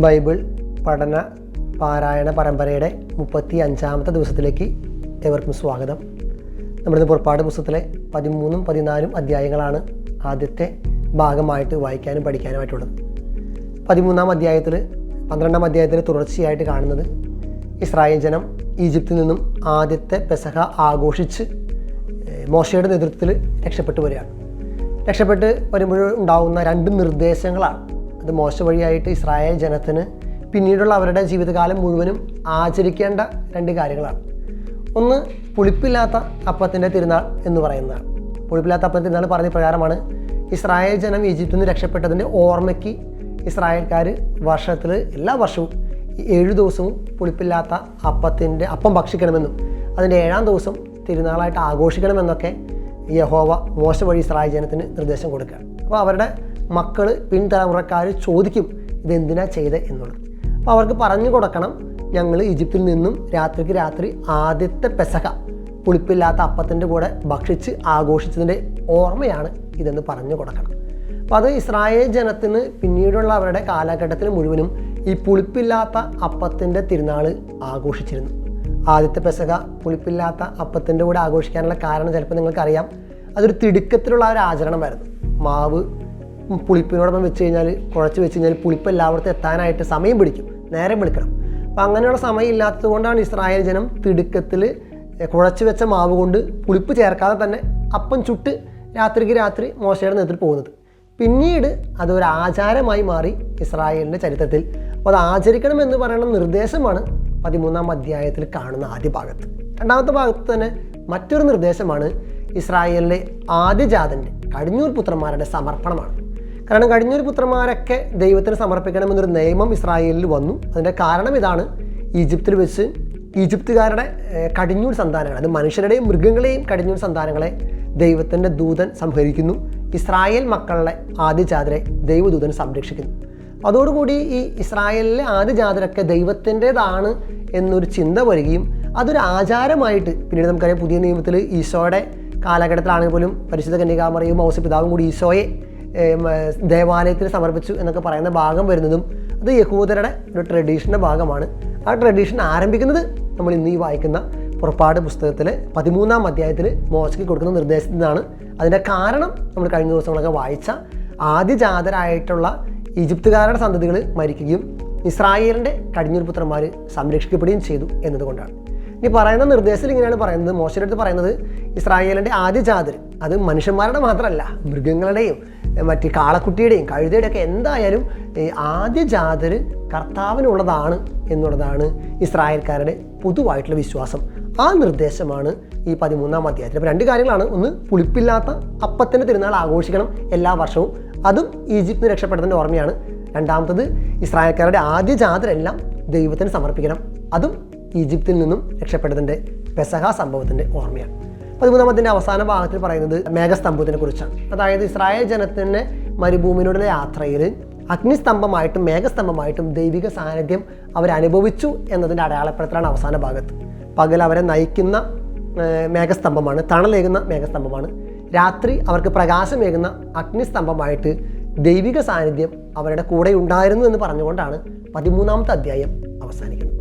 Bible പഠന പാരായണ പരമ്പരയുടെ 35-ാമത്തെ ദിവസത്തിലേക്ക് ഏവർക്കും സ്വാഗതം. നമ്മുടെ പുറപ്പാട് പുസ്തകത്തിലെ 13ഉം 14ഉം അധ്യായങ്ങളാണ് ആദ്യത്തെ ഭാഗമായിട്ട് വായിക്കാനും പഠിക്കാനുമായിട്ടുള്ളത്. 13ാം അധ്യായത്തിൽ 12ാം അധ്യായത്തിൽ തുടർച്ചയായിട്ട് കാണുന്നത് ഇസ്രായേൽ ജനം ഈജിപ്തിൽ നിന്നും ആദ്യത്തെ പെസഹ ആഘോഷിച്ച് മോശയുടെ നേതൃത്വത്തിൽ രക്ഷപ്പെട്ടു വരികയാണ്. രക്ഷപ്പെട്ട് വരുമ്പോൾ ഉണ്ടാകുന്ന 2 നിർദ്ദേശങ്ങളാണ്. അത് മോശ വഴിയായിട്ട് ഇസ്രായേൽ ജനത്തിന് പിന്നീടുള്ള അവരുടെ ജീവിതകാലം മുഴുവനും ആചരിക്കേണ്ട 2 കാര്യങ്ങളാണ്. ഒന്ന്, പുളിപ്പില്ലാത്ത അപ്പത്തിൻ്റെ തിരുനാൾ എന്ന് പറയുന്നതാണ്. പുളിപ്പില്ലാത്ത അപ്പത്തിൻ്റെ തിരുനാൾ പറഞ്ഞ പ്രകാരമാണ് ഇസ്രായേൽ ജനം ഈജിപ്തിൽ നിന്ന് രക്ഷപ്പെട്ടതിൻ്റെ ഓർമ്മയ്ക്ക് ഇസ്രായേൽക്കാർ വർഷത്തിൽ എല്ലാ വർഷവും 7 ദിവസവും പുളിപ്പില്ലാത്ത അപ്പം ഭക്ഷിക്കണമെന്നും അതിൻ്റെ 7ാം ദിവസം തിരുനാളായിട്ട് ആഘോഷിക്കണമെന്നൊക്കെ യഹോവ മോശ വഴി ഇസ്രായേൽ ജനത്തിന് നിർദ്ദേശം കൊടുക്കുകയാണ്. അപ്പോൾ അവരുടെ മക്കൾ പിൻതലമുറക്കാർ ചോദിക്കും ഇതെന്തിനാ ചെയ്തത് എന്നുള്ളത്. അപ്പോൾ അവർക്ക് പറഞ്ഞു കൊടുക്കണം, ഞങ്ങൾ ഈജിപ്തിൽ നിന്നും രാത്രിക്ക് രാത്രി ആദ്യത്തെ പെസഹ പുളിപ്പില്ലാത്ത അപ്പത്തിൻ്റെ കൂടെ ഭക്ഷിച്ച് ആഘോഷിച്ചതിൻ്റെ ഓർമ്മയാണ് ഇതെന്ന് പറഞ്ഞു കൊടുക്കണം. അപ്പോൾ അത് ഇസ്രായേൽ ജനത്തിന് പിന്നീടുള്ള അവരുടെ കാലഘട്ടത്തിൽ മുഴുവനും ഈ പുളിപ്പില്ലാത്ത അപ്പത്തിൻ്റെ തിരുനാൾ ആഘോഷിച്ചിരുന്നു. ആദ്യത്തെ പെസഹ പുളിപ്പില്ലാത്ത അപ്പത്തിൻ്റെ കൂടെ ആഘോഷിക്കാനുള്ള കാരണം ചിലപ്പോൾ നിങ്ങൾക്കറിയാം, അതൊരു തിടുക്കത്തിലുള്ള ഒരു ആചരണമായിരുന്നു. മാവ് പുളിപ്പിനോടൊപ്പം വെച്ച് കഴിഞ്ഞാൽ, കുഴച്ച് വെച്ച് കഴിഞ്ഞാൽ പുളിപ്പ് എല്ലായിടത്തും എത്താനായിട്ട് സമയം പിടിക്കും, നേരം വിളിക്കണം. അപ്പോൾ അങ്ങനെയുള്ള സമയം ഇല്ലാത്തത് കൊണ്ടാണ് ഇസ്രായേൽ ജനം തിടുക്കത്തിൽ കുഴച്ച് വെച്ച മാവ് കൊണ്ട് പുളിപ്പ് ചേർക്കാതെ തന്നെ അപ്പം ചുട്ട് രാത്രിക്ക് രാത്രി മോശയുടെ നേതൃത്വത്തിൽ പോകുന്നത്. പിന്നീട് അതൊരു ആചാരമായി മാറി ഇസ്രായേലിൻ്റെ ചരിത്രത്തിൽ. അപ്പോൾ അത് ആചരിക്കണമെന്ന് പറയുന്ന നിർദ്ദേശമാണ് 13ാം അധ്യായത്തിൽ കാണുന്ന ആദ്യ ഭാഗത്ത്. 2ാമത്തെ ഭാഗത്ത് തന്നെ മറ്റൊരു നിർദ്ദേശമാണ് ഇസ്രായേലിലെ ആദ്യജാതൻ്റെ കടിഞ്ഞൂൽ പുത്രന്മാരുടെ സമർപ്പണമാണ്. കാരണം കടിഞ്ഞൂൽ പുത്രന്മാരൊക്കെ ദൈവത്തിന് സമർപ്പിക്കണമെന്നൊരു നിയമം ഇസ്രായേലിൽ വന്നു. അതിൻ്റെ കാരണം ഇതാണ്, ഈജിപ്തിൽ വെച്ച് ഈജിപ്തുകാരുടെ കടിഞ്ഞൂൽ സന്താനങ്ങൾ, അത് മനുഷ്യരുടെയും മൃഗങ്ങളെയും കടിഞ്ഞൂൽ സന്താനങ്ങളെ ദൈവത്തിൻ്റെ ദൂതൻ സംഹരിക്കുന്നു. ഇസ്രായേൽ മക്കളുടെ ആദ്യജാതരെ ദൈവദൂതൻ സംരക്ഷിക്കുന്നു. അതോടുകൂടി ഈ ഇസ്രായേലിലെ ആദ്യജാതരൊക്കെ ദൈവത്തിൻ്റെതാണ് എന്നൊരു ചിന്ത വരികയും അതൊരു ആചാരമായിട്ട് പിന്നീട് നമുക്കറിയാം, പുതിയ നിയമത്തിൽ ഈശോയുടെ കാലഘട്ടത്തിലാണെങ്കിൽ പോലും പരിശുദ്ധ കന്യകാമറിയവും ഔസപിതാവും കൂടി ഈശോയെ ദേവാലയത്തിൽ സമർപ്പിച്ചു എന്നൊക്കെ പറയുന്ന ഭാഗം വരുന്നതും അത് യഹൂദരുടെ ഒരു ട്രഡീഷൻ്റെ ഭാഗമാണ്. ആ ട്രഡീഷൻ ആരംഭിക്കുന്നത് നമ്മൾ ഇന്ന് ഈ വായിക്കുന്ന പുറപ്പാട് പുസ്തകത്തിൽ 13ാം അധ്യായത്തിൽ മോശയ്ക്ക് കൊടുക്കുന്ന നിർദ്ദേശത്തിൽ നിന്നാണ്. അതിൻ്റെ കാരണം നമ്മൾ കഴിഞ്ഞ ദിവസങ്ങളൊക്കെ വായിച്ച ആദ്യജാതരായിട്ടുള്ള ഈജിപ്തുകാരുടെ സന്തതികൾ മരിക്കുകയും ഇസ്രായേലിൻ്റെ കടിഞ്ഞൂൽ പുത്രന്മാർ സംരക്ഷിക്കപ്പെടുകയും ചെയ്തു എന്നതുകൊണ്ടാണ്. ഈ പറയുന്ന നിർദ്ദേശത്തിൽ ഇങ്ങനെയാണ് പറയുന്നത്, മോശയുടെ അടുത്ത് പറയുന്നത്, ഇസ്രായേലിൻ്റെ ആദ്യജാതർ, അത് മനുഷ്യന്മാരുടെ മാത്രമല്ല മൃഗങ്ങളുടെയും മറ്റ് കാളക്കുട്ടിയുടെയും കഴുതയുടെയും ഒക്കെ എന്തായാലും ആദ്യജാതർ കർത്താവിനുള്ളതാണ് എന്നുള്ളതാണ് ഇസ്രായേൽക്കാരുടെ പൊതുവായിട്ടുള്ള വിശ്വാസം. ആ നിർദ്ദേശമാണ് ഈ 13ാം അധ്യായത്തിൽ. അപ്പോൾ 2 കാര്യങ്ങളാണ്. ഒന്ന്, പുളിപ്പില്ലാത്ത അപ്പത്തിൻ്റെ തിരുനാൾ ആഘോഷിക്കണം എല്ലാ വർഷവും, അതും ഈജിപ്തിന് രക്ഷപ്പെട്ടതിൻ്റെ ഓർമ്മയാണ്. 2ാമത്തത്, ഇസ്രായേൽക്കാരുടെ ആദ്യജാതരെല്ലാം ദൈവത്തിന് സമർപ്പിക്കണം, അതും ഈജിപ്തിൽ നിന്നും രക്ഷപ്പെട്ടതിൻ്റെ പെസഹ സംഭവത്തിൻ്റെ ഓർമ്മയാണ്. 13ാമത്തിൻ്റെ അവസാന ഭാഗത്തിൽ പറയുന്നത് മേഘസ്തംഭത്തിനെ കുറിച്ചാണ്. അതായത് ഇസ്രായേൽ ജനത്തിൻ്റെ മരുഭൂമിയിലുള്ള യാത്രയിൽ അഗ്നിസ്തംഭമായിട്ടും മേഘസ്തംഭമായിട്ടും ദൈവിക സാന്നിധ്യം അവരനുഭവിച്ചു എന്നതിൻ്റെ അടയാളപ്പെടുത്തലാണ് അവസാന ഭാഗത്ത്. പകൽ അവരെ നയിക്കുന്ന മേഘസ്തംഭമാണ്, തണലേകുന്ന മേഘസ്തംഭമാണ്. രാത്രി അവർക്ക് പ്രകാശമേകുന്ന അഗ്നിസ്തംഭമായിട്ട് ദൈവിക സാന്നിധ്യം അവരുടെ കൂടെ ഉണ്ടായിരുന്നു എന്ന് പറഞ്ഞുകൊണ്ടാണ് 13ാമത്തെ അധ്യായം അവസാനിക്കുന്നത്.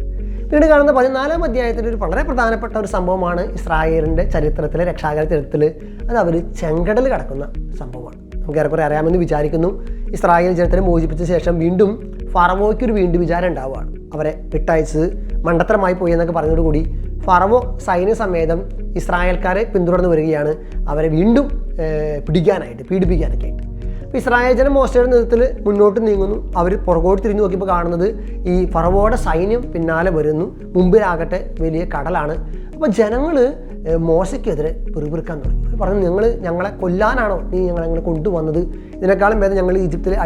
പിന്നീട് കാണുന്ന 14ാം അധ്യായത്തിൽ ഒരു വളരെ പ്രധാനപ്പെട്ട ഒരു സംഭവമാണ് ഇസ്രായേലിൻ്റെ ചരിത്രത്തിലെ രക്ഷാകര ചരിത്രത്തിൽ. അത് അവർ ചെങ്കടൽ കടക്കുന്ന സംഭവമാണ്. നമുക്ക് ഏറെക്കുറെ അറിയാമെന്ന് വിചാരിക്കുന്നു. ഇസ്രായേൽ ജനത്തിനെ മോചിപ്പിച്ച ശേഷം വീണ്ടും ഫറവോയ്ക്കൊരു വീണ്ടും വിചാരം ഉണ്ടാവുകയാണ്. അവരെ വിട്ടയച്ചത് മണ്ടത്തരമായി പോയി എന്നൊക്കെ പറഞ്ഞതോടുകൂടി ഫറവോ സൈന്യസമേതം ഇസ്രായേൽക്കാരെ പിന്തുടർന്ന് വരികയാണ്, അവരെ വീണ്ടും പീഡിപ്പിക്കാനൊക്കെ ആയിട്ട്. അപ്പോൾ ഇസ്രായേൽ ജനം മോശയുടെ നേതൃത്വത്തിൽ മുന്നോട്ട് നീങ്ങുന്നു. അവർ പുറകോട്ട് തിരിഞ്ഞു നോക്കിയപ്പോൾ കാണുന്നത് ഈ ഫറവോയുടെ സൈന്യം പിന്നാലെ വരുന്നു. മുമ്പിലാകട്ടെ വലിയ കടലാണ്. അപ്പോൾ ജനങ്ങൾ മോശയ്ക്കെതിരെ പിറുപിറുക്കാൻ തുടങ്ങി. അവർ പറഞ്ഞു, ഞങ്ങളെ കൊല്ലാനാണോ നീ ഞങ്ങളെ കൊണ്ടുവന്നത്? ഇതിനേക്കാളും ഭേദം ഞങ്ങൾ ഈജിപ്തിലെ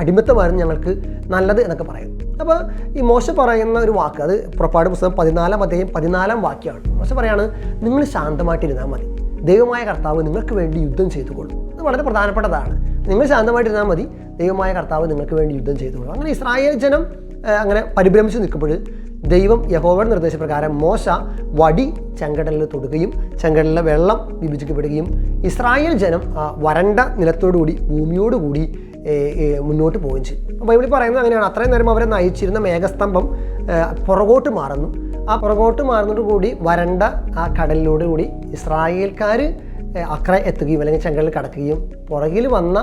അടിമത്തമായിരുന്നു ഞങ്ങൾക്ക് നല്ലത് എന്നൊക്കെ പറയുന്നു. അപ്പോൾ ഈ മോശ പറയുന്ന ഒരു വാക്ക്, അത് പുറപ്പാട് പുസ്തകം 14ാം അധ്യായം 14ാം വാക്യമാണ്. മോശ പറയാണ്, നിങ്ങൾ ശാന്തമായിട്ടിരുന്നാൽ മതി, ദൈവമായ കർത്താവ് നിങ്ങൾക്ക് വേണ്ടി യുദ്ധം ചെയ്തുകൊള്ളും. അത് വളരെ പ്രധാനപ്പെട്ടതാണ്. നിങ്ങൾ ശാന്തമായിട്ടിരുന്നാൽ മതി, ദൈവമായ കർത്താവ് നിങ്ങൾക്ക് വേണ്ടി യുദ്ധം ചെയ്തുകൊള്ളും. അങ്ങനെ ഇസ്രായേൽ ജനം അങ്ങനെ പരിഭ്രമിച്ച് നിൽക്കുമ്പോൾ ദൈവം യഹോവയുടെ നിർദ്ദേശപ്രകാരം മോശ വടി ചെങ്കടലിൽ തൊടുകയും ചെങ്കടലിലെ വെള്ളം വിഭജിക്കപ്പെടുകയും ഇസ്രായേൽ ജനം വരണ്ട നിലത്തോടുകൂടി ഭൂമിയോടുകൂടി മുന്നോട്ട് പോവുകയും ചെയ്യും. ബൈബിളിൽ പറയുന്നത് അങ്ങനെയാണ്. അത്രയും നേരം അവരെ നയിച്ചിരുന്ന മേഘസ്തംഭം പുറകോട്ട് മാറുന്നു. ആ പുറകോട്ട് മാറുന്നതോടുകൂടി വരണ്ട ആ കടലിലൂടെ കൂടി ഇസ്രായേൽക്കാർ അക്കരെ എത്തുകയും അല്ലെങ്കിൽ ചെങ്കടലിൽ കടക്കുകയും പുറകിൽ വന്ന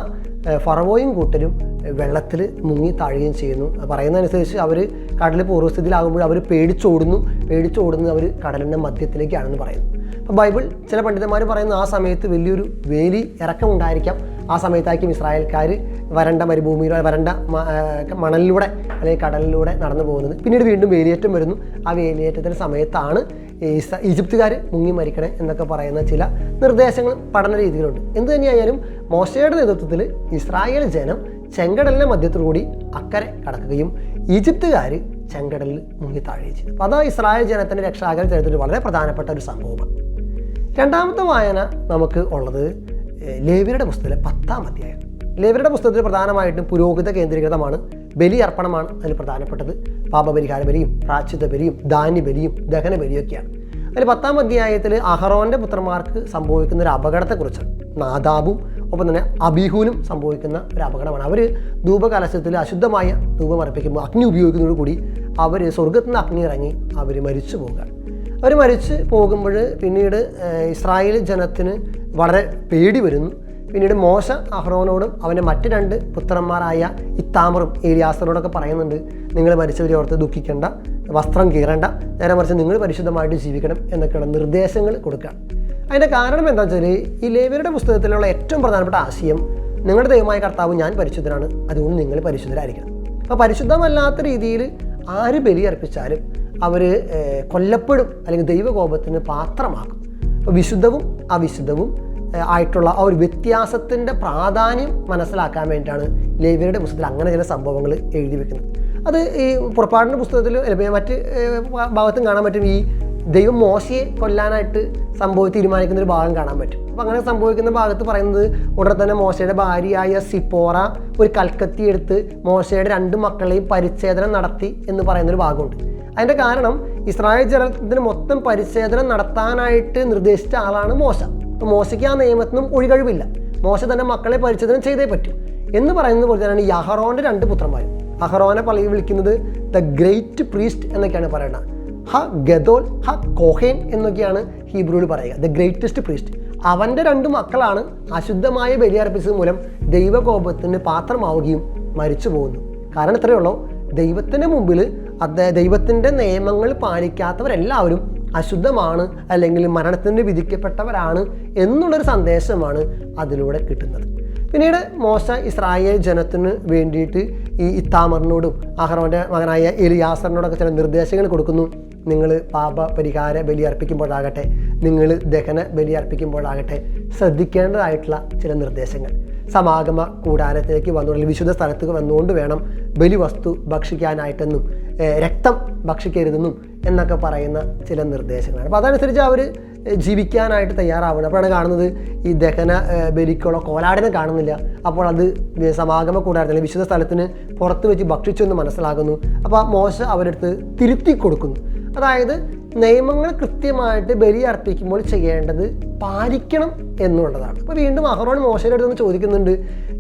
ഫറവോയും കൂട്ടരും വെള്ളത്തിൽ മുങ്ങി താഴുകയും ചെയ്യുന്നു. പറയുന്നതനുസരിച്ച് അവർ കടൽ പൂർവ്വസ്ഥിതിയിലാകുമ്പോൾ അവർ പേടിച്ചോടുന്നത് അവർ കടലിൻ്റെ മധ്യത്തിലേക്കാണെന്ന് പറയുന്നു. അപ്പോൾ ബൈബിൾ ചില പണ്ഡിതന്മാർ പറയുന്നു ആ സമയത്ത് വലിയൊരു വേലി ഇറക്കമുണ്ടായിരിക്കാം. ആ സമയത്തായിരിക്കും ഇസ്രായേൽക്കാർ വരണ്ട മരുഭൂമിയിലൂടെ വരണ്ട മണലിലൂടെ അല്ലെങ്കിൽ കടലിലൂടെ നടന്നു പോകുന്നത്. പിന്നീട് വീണ്ടും വേലിയേറ്റം വരുന്നു. ആ വേലിയേറ്റത്തിൻ്റെ സമയത്താണ് ഈജിപ്തുകാർ മുങ്ങി മരിക്കണേ എന്നൊക്കെ പറയുന്ന ചില നിർദ്ദേശങ്ങൾ പഠന രീതികളുണ്ട്. എന്ത് തന്നെയായാലും മോശയുടെ നേതൃത്വത്തിൽ ഇസ്രായേൽ ജനം ചെങ്കടലിൻ്റെ മധ്യത്തോടുകൂടി അക്കരെ കടക്കുകയും ഈജിപ്തുകാർ ചെങ്കടലിൽ മുങ്ങി താഴുകയും ചെയ്തു. അപ്പോൾ അതാ ഇസ്രായേൽ ജനത്തിൻ്റെ രക്ഷാകര ചരിത്രത്തിൽ വളരെ പ്രധാനപ്പെട്ട ഒരു സംഭവമാണ്. രണ്ടാമത്തെ വായന നമുക്ക് ഉള്ളത് ലേവ്യരുടെ പുസ്തകത്തിലെ 10-ാം അധ്യായം. ലേവ്യരുടെ പുസ്തകത്തിൽ പ്രധാനമായിട്ടും പുരോഹിത കേന്ദ്രീകൃതമാണ്. ബലി അർപ്പണമാണ് അതിൽ പ്രധാനപ്പെട്ടത്. പാപപരിഹാര ബലിയും പ്രായശ്ചിത്ത ബലിയും ധാന്യബലിയും ദഹന ബലിയൊക്കെയാണ്. അതിൽ 10-ാം അധ്യായത്തിൽ അഹറോൻ്റെ പുത്രന്മാർക്ക് സംഭവിക്കുന്ന ഒരു അപകടത്തെക്കുറിച്ചാണ്. നാദാബും ഒപ്പം തന്നെ അബീഹൂനും സംഭവിക്കുന്ന ഒരു അപകടമാണ്. അവർ ധൂപകലശത്തിൽ അശുദ്ധമായ ധൂപം അർപ്പിക്കുമ്പോൾ അഗ്നി ഉപയോഗിക്കുന്നതോടുകൂടി അവർ സ്വർഗത്തിൽ നിന്ന് അഗ്നി ഇറങ്ങി അവർ മരിച്ചു പോകുകയാണ്. അവർ മരിച്ച് പോകുമ്പോൾ പിന്നീട് ഇസ്രായേൽ ജനത്തിന് വളരെ പേടി വരുന്നു. പിന്നീട് മോശ അഹ്റോനോടും അവൻ്റെ മറ്റ് 2 പുത്രന്മാരായ ഇത്താമറും ഏലിയാസറോടൊക്കെ പറയുന്നുണ്ട്, നിങ്ങൾ മരിച്ചവരെ ഓർത്ത് ദുഃഖിക്കേണ്ട, വസ്ത്രം കീറേണ്ട, നേരെ മറിച്ച് നിങ്ങൾ പരിശുദ്ധമായിട്ട് ജീവിക്കണം എന്നൊക്കെയുള്ള നിർദ്ദേശങ്ങൾ കൊടുക്കുക. അതിൻ്റെ കാരണം എന്താണെന്ന് വെച്ചാൽ ഈ ലേവ്യരുടെ പുസ്തകത്തിലുള്ള ഏറ്റവും പ്രധാനപ്പെട്ട ആശയം നിങ്ങളുടെ ദൈവമായ കർത്താവ് ഞാൻ പരിശുദ്ധനാണ്, അതുകൊണ്ട് നിങ്ങൾ പരിശുദ്ധരായിരിക്കണം. അപ്പോൾ പരിശുദ്ധമല്ലാത്ത രീതിയിൽ ആര് ബലി അർപ്പിച്ചാലും അവർ കൊല്ലപ്പെടും അല്ലെങ്കിൽ ദൈവകോപത്തിന് പാത്രമാക്കും. അപ്പോൾ വിശുദ്ധവും അവിശുദ്ധവും ആയിട്ടുള്ള ആ ഒരു വ്യത്യാസത്തിൻ്റെ പ്രാധാന്യം മനസ്സിലാക്കാൻ വേണ്ടിയിട്ടാണ് ലേവ്യരുടെ പുസ്തകത്തിൽ അങ്ങനെ ചില സംഭവങ്ങൾ എഴുതി വെക്കുന്നത്. അത് ഈ പുറപ്പാടിൻ്റെ പുസ്തകത്തിൽ മറ്റ് ഭാഗത്തും കാണാൻ പറ്റും. ഈ ദൈവം മോശയെ കൊല്ലാനായിട്ട് തീരുമാനിക്കുന്ന ഒരു ഭാഗം കാണാൻ പറ്റും. അപ്പോൾ അങ്ങനെ സംഭവിക്കുന്ന ഭാഗത്ത് പറയുന്നത് ഉടനെ തന്നെ മോശയുടെ ഭാര്യയായ സിപ്പോറ ഒരു കൽക്കത്തി എടുത്ത് മോശയുടെ 2 മക്കളെയും പരിച്ഛേദനം നടത്തി എന്ന് പറയുന്നൊരു ഭാഗമുണ്ട്. അതിൻ്റെ കാരണം ഇസ്രായേൽ ജനത്തിന് മൊത്തം പരിച്ഛേദനം നടത്താനായിട്ട് നിർദ്ദേശിച്ച ആളാണ് മോശ. അപ്പോൾ മോശയ്ക്ക് ആ നിയമത്തിനും ഒഴികഴിവില്ല. മോശ തന്നെ മക്കളെ പരിച്ഛേദനം ചെയ്തേ പറ്റൂ എന്ന് പറയുന്നത് പോലെ തന്നെയാണ് ഈ അഹറോൻ്റെ 2 പുത്രന്മാരും. അഹറോനെ പള്ളിയിൽ വിളിക്കുന്നത് ദ ഗ്രേറ്റ് പ്രീസ്റ്റ് എന്നൊക്കെയാണ് പറയുന്നത്. ഹ ഗദോൽ ഹ കോഹേൻ എന്നൊക്കെയാണ് ഹീബ്രുവിൽ പറയുക. The greatest priest. അവൻ്റെ 2 മക്കളാണ് അശുദ്ധമായ ബലിയർപ്പിച്ചത് മൂലം ദൈവകോപത്തിന് പാത്രമാവുകയും മരിച്ചു പോകുന്നു. കാരണം ഇത്രയേ ഉള്ളൂ, ദൈവത്തിൻ്റെ മുമ്പിൽ ദൈവത്തിൻ്റെ നിയമങ്ങൾ പാലിക്കാത്തവരെല്ലാവരും അശുദ്ധമാണ് അല്ലെങ്കിൽ മരണത്തിന് വിധിക്കപ്പെട്ടവരാണ് എന്നുള്ളൊരു സന്ദേശമാണ് അതിലൂടെ കിട്ടുന്നത്. പിന്നീട് മോശ ഇസ്രായേൽ ജനത്തിന് വേണ്ടിയിട്ട് ഈ ഇത്താമറിനോടും അഹറോൻ്റെ മകനായ എലിയാസറിനോടൊക്കെ ചില നിർദ്ദേശങ്ങൾ കൊടുക്കുന്നു. നിങ്ങൾ പാപ പരിഹാര ബലി അർപ്പിക്കുമ്പോഴാകട്ടെ, നിങ്ങൾ ദഹന ബലി അർപ്പിക്കുമ്പോഴാകട്ടെ ശ്രദ്ധിക്കേണ്ടതായിട്ടുള്ള ചില നിർദ്ദേശങ്ങൾ. സമാഗമ കൂടാരത്തിലേക്ക് വന്നുകൊണ്ട് വിശുദ്ധ സ്ഥലത്തേക്ക് വന്നുകൊണ്ട് വേണം ബലിവസ്തു ഭക്ഷിക്കാനായിട്ടെന്നും രക്തം ഭക്ഷിക്കരുതെന്നും എന്നൊക്കെ പറയുന്ന ചില നിർദ്ദേശങ്ങളാണ്. അപ്പോൾ അതനുസരിച്ച് അവർ ജീവിക്കാനായിട്ട് തയ്യാറാവണം. അപ്പോഴാണ് കാണുന്നത് ഈ ദഹന ബലിക്കുള്ള കോലാടിനെ കാണുന്നില്ല. അപ്പോൾ അത് സമാഗമ കൂടാരത്തിൽ വിശുദ്ധ സ്ഥലത്തിന് പുറത്ത് വെച്ച് ഭക്ഷിച്ചു എന്ന് മനസ്സിലാകുന്നു. അപ്പോൾ മോശ അവരെടുത്ത് തിരുത്തി കൊടുക്കുന്നു. അതായത് നിയമങ്ങൾ കൃത്യമായിട്ട് ബലി അർപ്പിക്കുമ്പോൾ ചെയ്യേണ്ടത് പാലിക്കണം എന്നുള്ളതാണ്. അപ്പോൾ വീണ്ടും അഹറോൻ മോശയുടെ അടുത്ത് ചോദിക്കുന്നുണ്ട്,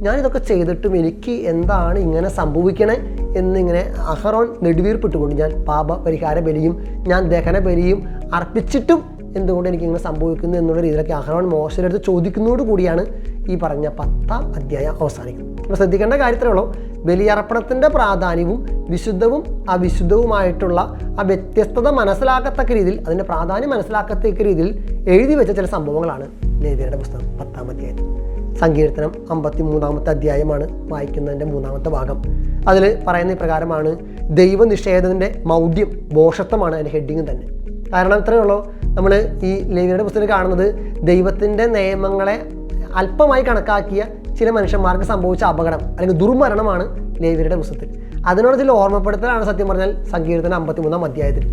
ഞാനിതൊക്കെ ചെയ്തിട്ടും എനിക്ക് എന്താണ് ഇങ്ങനെ സംഭവിക്കണേ എന്നിങ്ങനെ അഹറോൻ നെടുവീർപ്പിട്ടുകൊണ്ട് ഞാൻ പാപ പരിഹാര ബലിയും ഞാൻ ദഹന ബലിയും അർപ്പിച്ചിട്ടും എന്തുകൊണ്ട് എനിക്കിങ്ങനെ സംഭവിക്കുന്നു എന്നുള്ള രീതിയിലൊക്കെ അഹറോൻ മോശയുടെ അടുത്ത് ചോദിക്കുന്നതോടു കൂടിയാണ് ഈ പറഞ്ഞ 10-ാം അധ്യായം അവസാനിക്കുന്നത്. അപ്പോൾ ശ്രദ്ധിക്കേണ്ട കാര്യത്തിലുള്ളൂ, ബലിയർപ്പണത്തിൻ്റെ പ്രാധാന്യവും വിശുദ്ധവും അവിശുദ്ധവുമായിട്ടുള്ള ആ വ്യത്യസ്തത മനസ്സിലാക്കത്തക്ക രീതിയിൽ, അതിൻ്റെ പ്രാധാന്യം മനസ്സിലാക്കത്തക്ക രീതിയിൽ എഴുതി വെച്ച ചില സംഭവങ്ങളാണ് ലേവ്യരുടെ പുസ്തകം 10-ാം അധ്യായം. സങ്കീർത്തനം 53-ാമത്തെ അധ്യായമാണ് വായിക്കുന്നതിൻ്റെ 3-ാമത്തെ ഭാഗം. അതിൽ പറയുന്ന പ്രകാരമാണ് ദൈവനിഷേധത്തിൻ്റെ മൗഢ്യം, ഭോഷത്വമാണ് അതിൻ്റെ ഹെഡിങ് തന്നെ. കാരണം ഇത്രയേ ഉള്ളൂ, നമ്മൾ ഈ ലേവ്യരുടെ പുസ്തകത്തിൽ കാണുന്നത് ദൈവത്തിൻ്റെ നിയമങ്ങളെ അല്പമായി കണക്കാക്കിയ ചില മനുഷ്യന്മാർക്ക് സംഭവിച്ച അപകടം അല്ലെങ്കിൽ ദുർമരണമാണ് ലേവ്യരുടെ പുസ്തകത്തിൽ. അതിനോട് ചില ഓർമ്മപ്പെടുത്തലാണ് സത്യം പറഞ്ഞാൽ സങ്കീർത്തനം 53-ാം അധ്യായത്തിൽ.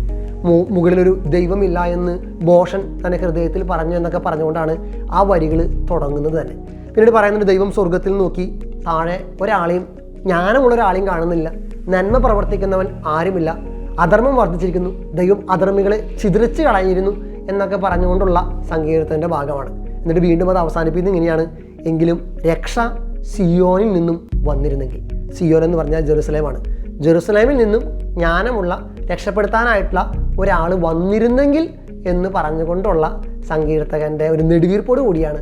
മുകളിലൊരു ദൈവമില്ല എന്ന് ഭോഷൻ തൻ്റെ ഹൃദയത്തിൽ പറഞ്ഞു എന്നൊക്കെ പറഞ്ഞുകൊണ്ടാണ് ആ വരികൾ തുടങ്ങുന്നത് തന്നെ. പിന്നീട് പറയുന്നുണ്ട്, ദൈവം സ്വർഗത്തിൽ നോക്കി താഴെ ഒരാളെയും ജ്ഞാനമുള്ള ഒരാളെയും കാണുന്നില്ല, നന്മ പ്രവർത്തിക്കുന്നവൻ ആരുമില്ല, അധർമ്മം വർദ്ധിച്ചിരിക്കുന്നു, ദൈവം അധർമ്മികളെ ചിതറിച്ച് കളഞ്ഞിരുന്നു എന്നൊക്കെ പറഞ്ഞുകൊണ്ടുള്ള സങ്കീർത്തനത്തിൻ്റെ ഭാഗമാണ്. എന്നിട്ട് വീണ്ടും അത് അവസാനിപ്പിക്കുന്നത് ഇങ്ങനെയാണ്: എങ്കിലും രക്ഷ സിയോനിൽ നിന്നും വന്നിരുന്നെങ്കിൽ. സിയോൻ എന്ന് പറഞ്ഞാൽ ജെറുസലേമാണ്. ജെറുസലേമിൽ നിന്നും ജ്ഞാനമുള്ള രക്ഷപ്പെടുത്താനായിട്ടുള്ള ഒരാൾ വന്നിരുന്നെങ്കിൽ എന്ന് പറഞ്ഞുകൊണ്ടുള്ള സങ്കീർത്തകൻ്റെ ഒരു നെടുവീർപ്പോട് കൂടിയാണ്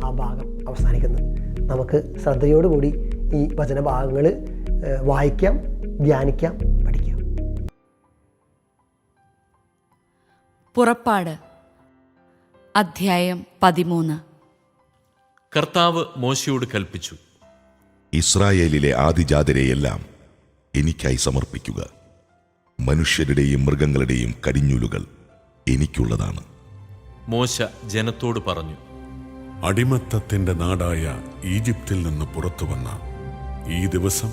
ആ ഭാഗം അവസാനിക്കുന്നത്. നമുക്ക് ശ്രദ്ധയോടുകൂടി ഈ വചനഭാഗങ്ങൾ വായിക്കാം, ധ്യാനിക്കാം, പഠിക്കാം. പുറപ്പാട് അധ്യായം 13. കർത്താവ് മോശയോട് കൽപ്പിച്ചു, ഇസ്രായേലിലെ ആദിജാതരെയെല്ലാം എനിക്കായി സമർപ്പിക്കുക. മനുഷ്യരുടെയും മൃഗങ്ങളുടെയും കടിഞ്ഞൂലുകൾ എനിക്കുള്ളതാണ്. മോശ ജനത്തോട് പറഞ്ഞു, അടിമത്തത്തിന്റെ നാടായ ഈജിപ്തിൽ നിന്ന് പുറത്തു വന്ന ഈ ദിവസം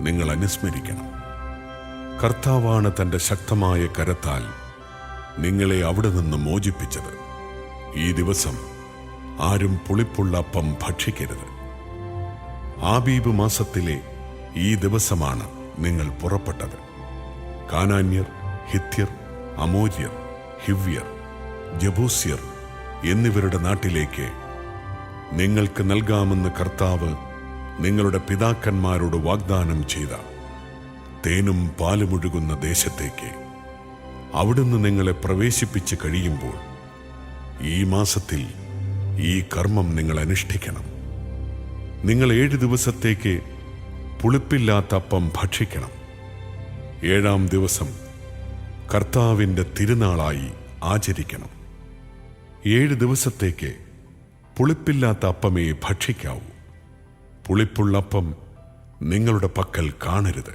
നിങ്ങൾ അനുസ്മരിക്കണം. കർത്താവാണ് തന്റെ ശക്തമായ കരത്താൽ നിങ്ങളെ അവിടെ നിന്ന് മോചിപ്പിച്ചത്. ഈ ദിവസം ആരും പുളിപ്പുള്ള അപ്പം ഭക്ഷിക്കരുത്. ആബീബ് മാസത്തിലെ ഈ ദിവസമാണ് നിങ്ങൾ പുറപ്പെട്ടത്. കാനാന്യർ, ഹിത്യർ, അമോര്യർ, ഹിവ്യർ, ജബൂസ്യർ എന്നിവരുടെ നാട്ടിലേക്ക് നിങ്ങൾക്ക് നൽകാമെന്ന് കർത്താവ് നിങ്ങളുടെ പിതാക്കന്മാരോട് വാഗ്ദാനം ചെയ്ത തേനും പാലുമൊഴുകുന്ന ദേശത്തേക്ക് അവിടുന്ന് നിങ്ങളെ പ്രവേശിപ്പിച്ച് കഴിയുമ്പോൾ ഈ മാസത്തിൽ ഈ കർമ്മം നിങ്ങൾ അനുഷ്ഠിക്കണം. നിങ്ങൾ 7 ദിവസത്തേക്ക് പുളിപ്പില്ലാത്ത അപ്പം ഭക്ഷിക്കണം. 7-ാം ദിവസം കർത്താവിൻ്റെ തിരുനാളായി ആചരിക്കണം. 7 ദിവസത്തേക്ക് പുളിപ്പില്ലാത്ത അപ്പമേ ഭക്ഷിക്കാവൂ. പുളിപ്പുള്ള അപ്പം നിങ്ങളുടെ പക്കൽ കാണരുത്.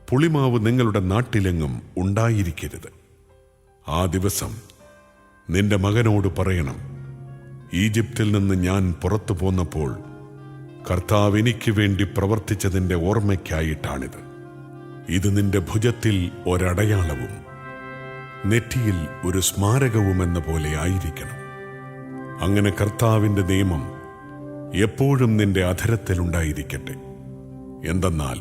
പുളിമാവ് നിങ്ങളുടെ നാട്ടിലെങ്ങും ഉണ്ടായിരിക്കരുത്. ആ ദിവസം നിന്റെ മകനോട് പറയണം, ഈജിപ്തിൽ നിന്ന് ഞാൻ പുറത്തു പോന്നപ്പോൾ കർത്താവ് എനിക്ക് വേണ്ടി പ്രവർത്തിച്ചതിൻ്റെ ഓർമ്മയ്ക്കായിട്ടാണിത്. ഇത് നിന്റെ ഭുജത്തിൽ ഒരടയാളവും നെറ്റിയിൽ ഒരു സ്മാരകവുമെന്ന പോലെ ആയിരിക്കണം. അങ്ങനെ കർത്താവിൻ്റെ നിയമം എപ്പോഴും നിന്റെ അധരത്തിലുണ്ടായിരിക്കട്ടെ. എന്തെന്നാൽ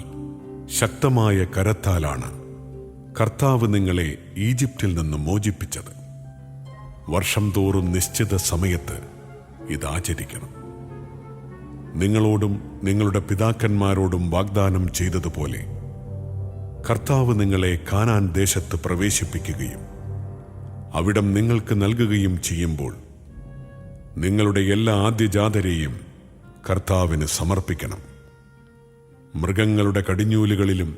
ശക്തമായ കരത്താലാണ് കർത്താവ് നിങ്ങളെ ഈജിപ്തിൽ നിന്ന് മോചിപ്പിച്ചത്. വർഷം തോറും നിശ്ചിത സമയത്ത് ഇതാചരിക്കണം. നിങ്ങളോടും നിങ്ങളുടെ പിതാക്കന്മാരോടും വാഗ്ദാനം ചെയ്തതുപോലെ കർത്താവ് നിങ്ങളെ കാനാൻ ദേശത്ത് പ്രവേശിപ്പിക്കുകയും അവിടം നിങ്ങൾക്ക് നൽകുകയും ചെയ്യുമ്പോൾ നിങ്ങളുടെ എല്ലാ ആദ്യജാതരെയും കർത്താവിന് സമർപ്പിക്കണം. മൃഗങ്ങളുടെ കടിഞ്ഞൂലുകളിലും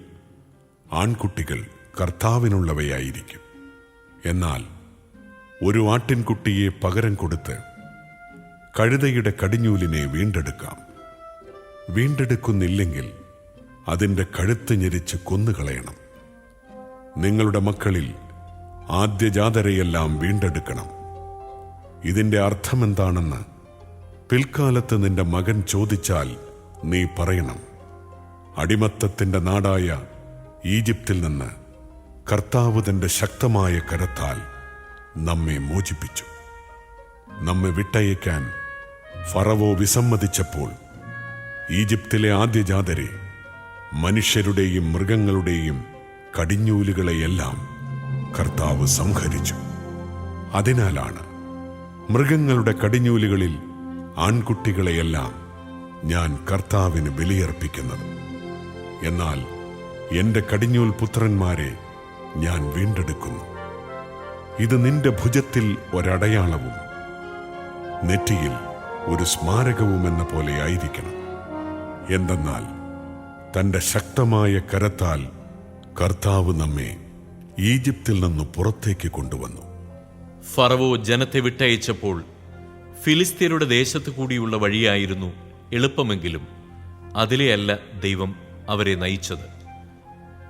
ആൺകുട്ടികൾ കർത്താവിനുള്ളവയായിരിക്കും. എന്നാൽ ഒരു ആട്ടിൻകുട്ടിയെ പകരം കൊടുത്ത് കഴുതയുടെ കടിഞ്ഞൂലിനെ വീണ്ടെടുക്കാം. വീണ്ടെടുക്കുന്നില്ലെങ്കിൽ അതിൻ്റെ കഴുത്ത് ഞെരിച്ച് കൊന്നുകളയണം. നിങ്ങളുടെ മക്കളിൽ ആദ്യജാതരെയെല്ലാം വീണ്ടെടുക്കണം. ഇതിൻ്റെ അർത്ഥമെന്താണെന്ന് പിൽക്കാലത്ത് നിന്റെ മകൻ ചോദിച്ചാൽ നീ പറയണം, അടിമത്തത്തിൻ്റെ നാടായ ഈജിപ്തിൽ നിന്ന് കർത്താവ് തന്റെ ശക്തമായ കരത്താൽ നമ്മെ മോചിപ്പിച്ചു. നമ്മെ വിട്ടയക്കാൻ ഫറവോ വിസമ്മതിച്ചപ്പോൾ ഈജിപ്തിലെ ആദ്യജാതരെ, മനുഷ്യരുടെയും മൃഗങ്ങളുടെയും കടിഞ്ഞൂലുകളെയെല്ലാം കർത്താവ് സംഹരിച്ചു. അതിനാലാണ് മൃഗങ്ങളുടെ കടിഞ്ഞൂലുകളിൽ ആൺകുട്ടികളെയെല്ലാം ഞാൻ കർത്താവിന് ബലിയർപ്പിക്കുന്നത്. എന്നാൽ എന്റെ കടിഞ്ഞൂൽ പുത്രന്മാരെ ഞാൻ വീണ്ടെടുക്കുന്നു. ഇത് നിന്റെ ഭുജത്തിൽ ഒരടയാളവും നെറ്റിയിൽ ഒരു സ്മാരകവുമെന്ന പോലെ ആയിരിക്കണം. എന്തെന്നാൽ തന്റെ ശക്തമായ കരത്താൽ കർത്താവ് നമ്മെ ഈജിപ്തിൽ നിന്ന് പുറത്തേക്ക് കൊണ്ടുവന്നു. ഫറവോ ജനത്തെ വിട്ടയച്ചപ്പോൾ ഫിലിസ്ത്യരുടെ ദേശത്തു കൂടിയുള്ള വഴിയായിരുന്നു എളുപ്പമെങ്കിലും അതിലെയല്ല ദൈവം അവരെ നയിച്ചത്.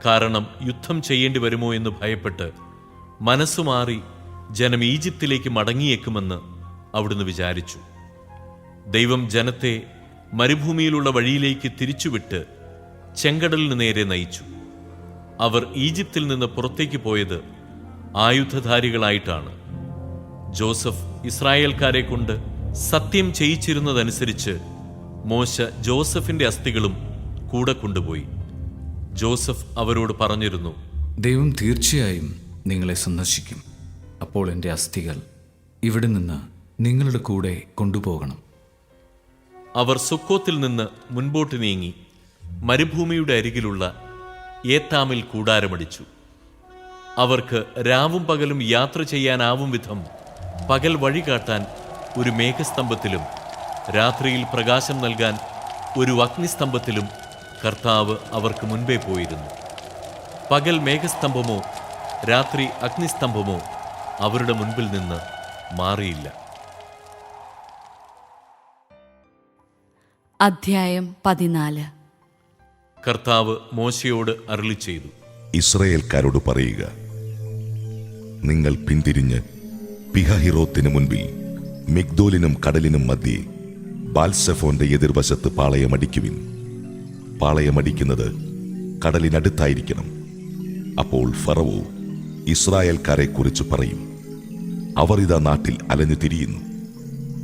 കാരണം യുദ്ധം ചെയ്യേണ്ടി വരുമോ എന്ന് ഭയപ്പെട്ട് മനസ്സുമാറി ജനം ഈജിപ്തിലേക്ക് മടങ്ങിയേക്കുമെന്ന് അവിടുന്ന് വിചാരിച്ചു. ദൈവം ജനത്തെ മരുഭൂമിയിലുള്ള വഴിയിലേക്ക് തിരിച്ചുവിട്ട് ചെങ്കടലിന് നേരെ നയിച്ചു. അവർ ഈജിപ്തിൽ നിന്ന് പുറത്തേക്ക് പോയത് ആയുധധാരികളായിട്ടാണ്. ജോസഫ് ഇസ്രായേൽക്കാരെ കൊണ്ട് സത്യം ചെയ്യിച്ചിരുന്നതനുസരിച്ച് മോശ ജോസഫിന്റെ അസ്ഥികളും കൂടെ കൊണ്ടുപോയി. ജോസഫ് അവരോട് പറഞ്ഞിരുന്നു, ദൈവം തീർച്ചയായും നിങ്ങളെ സന്ദർശിക്കും. അപ്പോൾ എൻ്റെ അസ്ഥികൾ ഇവിടെ നിന്ന് നിങ്ങളുടെ കൂടെ കൊണ്ടുപോകണം. അവർ സുക്കോത്തിൽ നിന്ന് മുൻപോട്ട് നീങ്ങി മരുഭൂമിയുടെ അരികിലുള്ള ഏത്താമിൽ കൂടാരമടിച്ചു. അവർക്ക് രാവും പകലും യാത്ര ചെയ്യാനാവും വിധം പകൽ വഴി കാട്ടാൻ ഒരു മേഘസ്തംഭത്തിലും രാത്രിയിൽ പ്രകാശം നൽകാൻ ഒരു അഗ്നിസ്തംഭത്തിലും കർത്താവ് അവർക്ക് മുൻപേ പോയിരുന്നു. പകൽ മേഘസ്തംഭമോ രാത്രി അഗ്നിസ്തംഭമോ അവരുടെ മുൻപിൽ നിന്ന് മാറിയില്ല. അധ്യായം 14. കർത്താവ് മോശയോട് അരുളി ചെയ്തു, ഇസ്രായേൽക്കാരോട് പറയുക, നിങ്ങൾ പിന്തിരിഞ്ഞ് പിഹഹിറോത്തിന് മുൻപിൽ മിഗ്ദോലിനും കടലിനും മധ്യേ ബാൽസെഫോന്റെ എതിർവശത്ത് പാളയമടിക്കുവിൻ. പാളയമടിക്കുന്നത് കടലിനടുത്തായിരിക്കണം. അപ്പോൾ ഫറവോ ഇസ്രായേൽക്കാരെ കുറിച്ച് പറയും, അവർ ഇതാ നാട്ടിൽ അലഞ്ഞു തിരിയുന്നു,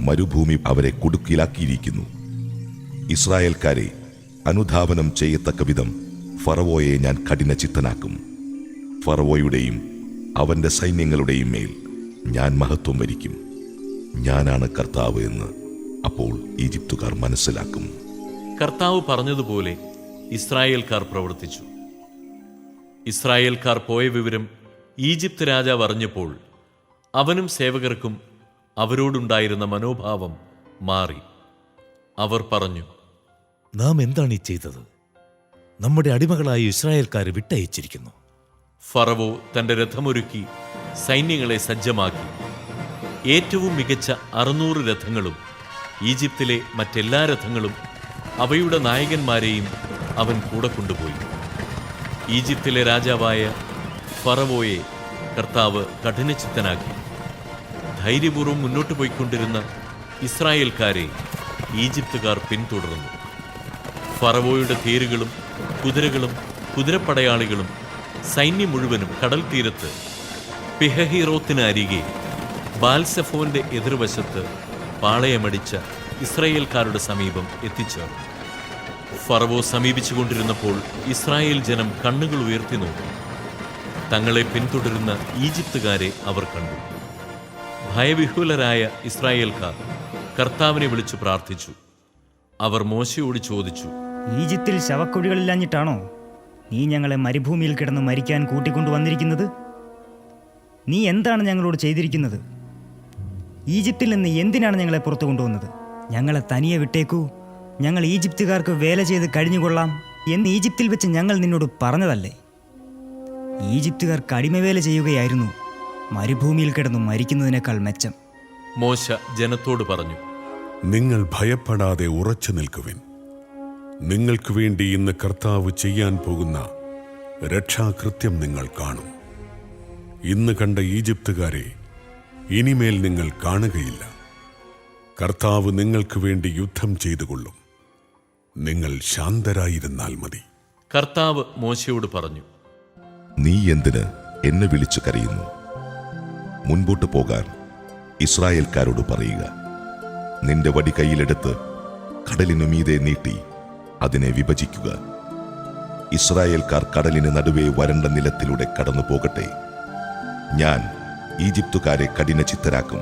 മരുഭൂമി അവരെ കുടുക്കിലാക്കിയിരിക്കുന്നു. ഇസ്രായേൽക്കാരെ അനുധാവനം ചെയ്യത്തക്ക വിധം ഫറവോയെ ഞാൻ കഠിനചിത്തനാക്കും. ഫറവോയുടെയും അവന്റെ സൈന്യങ്ങളുടെയും മേൽ ഞാൻ മഹത്വം വരിക്കും. ഞാനാണ് കർത്താവ് എന്ന് അപ്പോൾ ഈജിപ്തുകാർ മനസ്സിലാക്കും. കർത്താവ് പറഞ്ഞതുപോലെ ഇസ്രായേൽക്കാർ പ്രവർത്തിച്ചു. ഇസ്രായേൽക്കാർ പോയ വിവരം ഈജിപ്ത് രാജാവ് അറിഞ്ഞപ്പോൾ അവനും സേവകർക്കും അവരോടുണ്ടായിരുന്ന മനോഭാവം മാറി. അവർ പറഞ്ഞു, നാം എന്താണ് ഈ ചെയ്തത്? നമ്മുടെ അടിമകളായ ഇസ്രായേൽക്കാരെ വിട്ടയച്ചിരിക്കുന്നു. ഫറവോ തന്റെ രഥമൊരുക്കി സൈന്യങ്ങളെ സജ്ജമാക്കി. ഏറ്റവും മികച്ച 600 രഥങ്ങളും ഈജിപ്തിലെ മറ്റെല്ലാ രഥങ്ങളും അവയുടെ നായകന്മാരെയും അവൻ കൂടെ കൊണ്ടുപോയി. ഈജിപ്തിലെ രാജാവായ ഫറവോയെ കർത്താവ് കഠിനചിത്തനാക്കി. ധൈര്യപൂർവ്വം മുന്നോട്ട് പോയിക്കൊണ്ടിരുന്ന ഇസ്രായേൽക്കാരെ ഈജിപ്തുകാർ പിന്തുടർന്നു. ഫറവോയുടെ തേരുകളും കുതിരകളും കുതിരപ്പടയാളികളും സൈന്യം മുഴുവനും കടൽ തീരത്ത് പിഹഹിറോത്തിന് അരികെ ബാൽസെഫോന്റെ എതിർവശത്ത് പാളയമടിച്ച ഇസ്രായേൽക്കാരുടെ സമീപം എത്തിച്ചേർന്നു. ഫറവോ സമീപിച്ചുകൊണ്ടിരുന്നപ്പോൾ ഇസ്രായേൽ ജനം കണ്ണുകൾ ഉയർത്തി നോക്കി. തങ്ങളെ പിന്തുടരുന്ന ഈജിപ്തുകാരെ അവർ കണ്ടു. ഭയവിഹുലരായ ഇസ്രായേൽക്കാർ കർത്താവിനെ വിളിച്ചു പ്രാർത്ഥിച്ചു. അവർ മോശയോട് ചോദിച്ചു, ഈജിപ്തിൽ ശവക്കുഴികളില്ലാഞ്ഞിട്ടാണോ നീ ഞങ്ങളെ മരുഭൂമിയിൽ കിടന്ന് മരിക്കാൻ കൂട്ടിക്കൊണ്ടുവന്നിരിക്കുന്നത്? നീ എന്താണ് ഞങ്ങളോട് ചെയ്തിരിക്കുന്നത്? ഈജിപ്തിൽ നിന്ന് എന്തിനാണ് ഞങ്ങളെ പുറത്തു കൊണ്ടുവന്നത്? ഞങ്ങളെ തനിയെ വിട്ടേക്കൂ, ഞങ്ങൾ ഈജിപ്തുകാർക്ക് വേല ചെയ്ത് കഴിഞ്ഞുകൊള്ളാം എന്ന് ഈജിപ്തിൽ വെച്ച് ഞങ്ങൾ നിന്നോട് പറഞ്ഞതല്ലേ? ഈജിപ്തുകാർക്ക് അടിമവേല ചെയ്യുകയായിരുന്നു മരുഭൂമിയിൽ കിടന്നു മരിക്കുന്നതിനേക്കാൾ മെച്ചം. മോശ ജനത്തോട് പറഞ്ഞു, നിങ്ങൾ ഭയപ്പെടാതെ ഉറച്ചു നിൽക്കുവിൻ. നിങ്ങൾക്ക് വേണ്ടി ഇന്ന് കർത്താവ് ചെയ്യാൻ പോകുന്ന രക്ഷാകൃത്യം നിങ്ങൾ കാണും. ഇന്ന് കണ്ട ഈജിപ്തുകാരെ ഇനിമേൽ നിങ്ങൾ കാണുകയില്ല. കർത്താവ് നിങ്ങൾക്ക് വേണ്ടി യുദ്ധം ചെയ്തുകൊള്ളും. നിങ്ങൾ ശാന്തരായിരുന്നാൽ മതി. കർത്താവ് മോശയോട് പറഞ്ഞു, നീ എന്തിന് എന്നെ വിളിച്ചു കരയുന്നു? മുൻപോട്ട് പോകാൻ ഇസ്രായേൽക്കാരോട് പറയുക. നിന്റെ വടി കയ്യിലെടുത്ത് കടലിനു മീതെ നീട്ടി അതിനെ വിഭജിക്കുക. ഇസ്രായേൽക്കാർ കടലിന് നടുവേ വരണ്ട നിലത്തിലൂടെ കടന്നു പോകട്ടെ. ഞാൻ ഈജിപ്തുകാരെ കഠിനചിത്തരാക്കും.